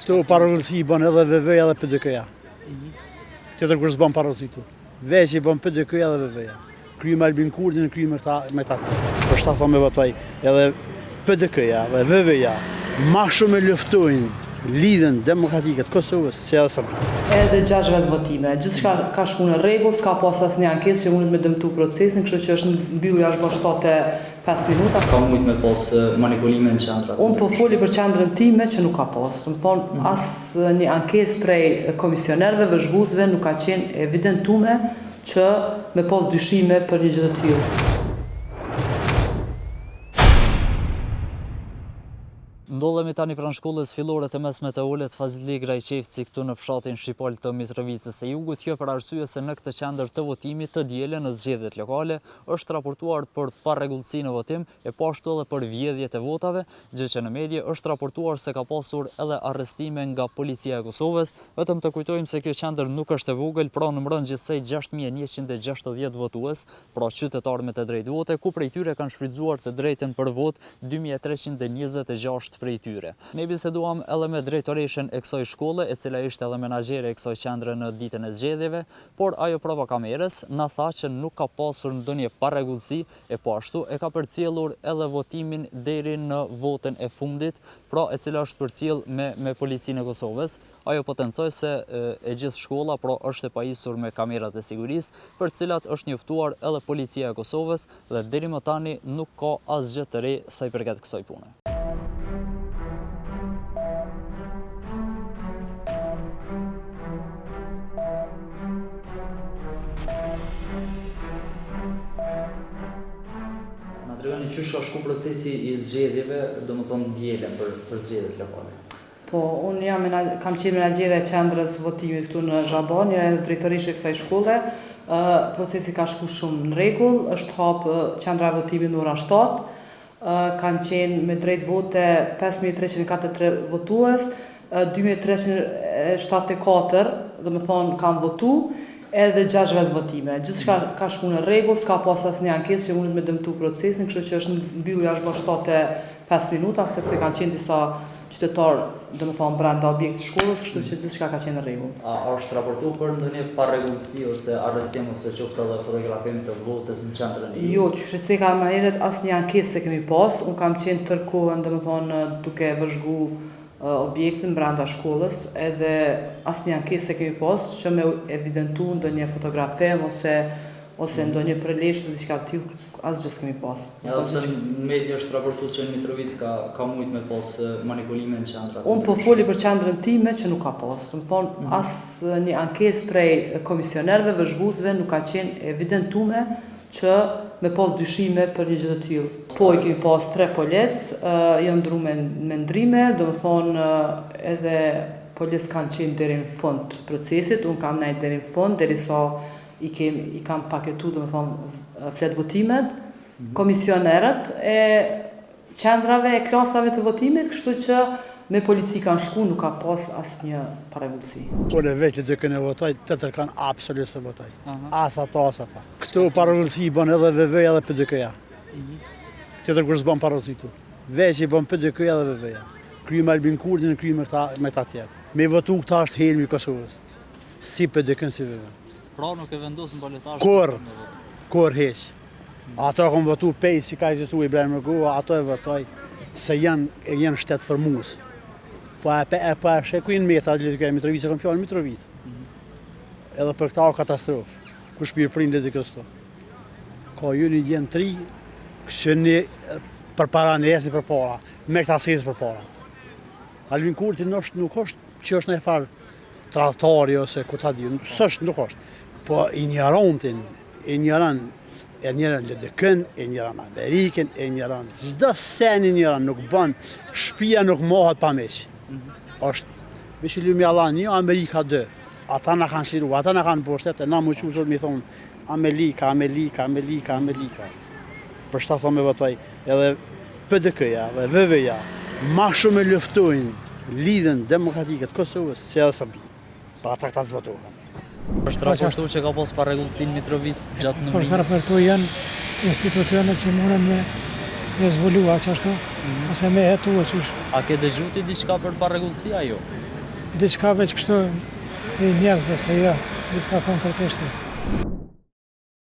Këto paragullësi i bën edhe VV-ja dhe PDK-ja. Tjetër kur s'bën paragullësi këtu. Veç i bën PDK-ja dhe VV-ja. Krymë Albin Kurdi në krymë me ta të. Për shta thonë me votoj edhe PDK-ja dhe VV-ja ma shumë e luftojnë lidhen demokratike të Kosovës se edhe Serbia. Edhe 6 vetë votime. Gjithçka ka shku në rregull, s'ka pas asnjë ankesë që mundet me dëmtu procesin, kështu që është mbyllur jashtë bashkëtate 5 minuta. Ka mujt me pas manipulime në qendra? Unë po foli për qendrën time që nuk ka pas. Do të thonë asë një ankesë prej komisionerëve, vëzhguesve nuk ka qenë evidentume që me pas dyshime për një gjë të tillë. Ndodhemi tani pranë shkollës fillore të mesme të ullet Fazili Grajqevci këtu në fshatin Shqipol të Mitrovicës së Jugut, kjo për arsye se në këtë qendër të votimit të diele në zgjedhjet lokale është raportuar për parregullsi në votim e po ashtu edhe për vjedhje të votave, gjë që në medie është raportuar se ka pasur edhe arrestime nga policia e Kosovës. Vetëm të kujtojmë se kjo qendër nuk është e vogël, pra numëron gjithsej 6160 votues, pra qytetarë me të drejtë vote, ku prej tyre kanë shfrytzuar të drejtën për vot 2326 prej tyre. Ne biseduam edhe me drejtoreshen e kësaj shkolle, e cila ishte edhe menaxhere e kësaj qendre në ditën e zgjedhjeve, por ajo prapa kamerës na tha që nuk ka pasur ndonjë parregullsi e po ashtu e ka përcjellur edhe votimin deri në votën e fundit, pra e cila është përcjell me policinë e Kosovës. Ajo potencoj se e gjithë shkolla pra është e pajisur me kamerat e sigurisë, për cilat është njoftuar edhe policia e Kosovës dhe deri më tani nuk ka asgjë të re sa i përket kësaj pune. Qysh ka shku procesi i zgjedhjeve, do më thonë dielen për zgjedhjet lokale? Po, unë kam qenë menaxhere e qendrës votimit këtu në Zhabon, edhe drejtoreshe e kësaj shkolle. Procesi ka shku shumë në rregull, është hapë qendra e votimit në ora 7. Kanë qenë me drejt vote 5343 votues, 2374, do më thonë, kanë votu, edhe 6 vetë votime. Gjithçka ka shku në rregull, s'ka pas asnjë ankesë që mundet me dëmtu procesin, kështu që është mbyllur jashtë bashkëtate 5 minuta, sepse kanë qenë disa qytetarë, do të thonë, brenda objektit të shkollës, kështu që gjithçka ka qenë në rregull. A është raportuar për ndonjë parregullsi ose arrestim ose qoftë edhe fotografim të votës në qendrën e? Jo, që theka më herët asnjë ankesë se kemi pas. Unë kam qenë tërë kohën, do të thonë, duke vëzhgu objektin brenda shkollës, edhe asnjë ankesë se kemi pas që me evidentu ndonjë fotografim ose ndonjë preleshje ose diçka të tillë, asgjë s'kemi pas. Ja, pse në media është raportuar se në Mitrovic ka mujt me pas manipulime në qendra? Unë po foli për qendrën time që nuk ka pas. Do të thonë, asnjë ankesë prej komisionerëve, vëzhguesve nuk ka qenë evidentume që me pas dyshime për një gjë të tillë. Po i kemi pas 3 polec, janë ndru me ndrime, do të thonë edhe polec kanë qenë deri në fund të procesit, unë kam nejt deri në fund, derisa i kam paketu, do të thonë, flet votimet, komisionerët e qendrave e klasave të votimit, kështu që me polici kanë shku, nuk ka pas asnjë parregullsi. Unë veç që dykën e votoj, të tërë kanë absolut se votoj. As ata. Këto parregullsi i bën edhe VV-ja dhe PDK-ja. Tjetër kur s'bën parregullsi tu. Veç i bën PDK-ja dhe VV-ja. Krymë Albin Kurdi në krymë me ta tjerë. Me votu këta është helmi i Kosovës. Si PDK-n si VV. Pra nuk e vendosin balotazh? Kur heq. Ato kanë votu pej si ka ekzistuar Ibrahim Rugova, ato e votoj se janë shtet formues. Po e shekuin meta dhe të Mitrovicë, kanë fjallë Mitrovicë. Edhe për këta o katastrofë, ku shpirë prindit dhe kështu. Ka ju një djenë 3, që një për para në jesë për para, me këta sesë për para. Albin Kurti nuk është që është në e farë tratari ose ku ta di, sështë nuk është. Po i njërontin, e njëran LDK-n, e njëran Amerikën, e njëran çdo sen i njëran nuk bën, shtëpia nuk mohet pa meq. Është me që lumi Allah 1, Amerika 2. Ata na kanë shiru, ata na kanë bështet, e na më qusur me thonë Amerika. Për shta thonë me votoj, edhe PDK-ja dhe VV-ja ma shumë e luftojnë lidhen demokratike të Kosovës se edhe Serbia. Pra ata këta zvotohen. Është raportu që ka pas parregullsi në Mitrovic gjatë numërimit? Është raportu janë institucionet që mundën me zbulu ashtu, ose me hetu. A ke dëgjuar ti diçka për parregullsi ajo? diçka veç kështu i njerëzve, se jo, diçka konkretisht.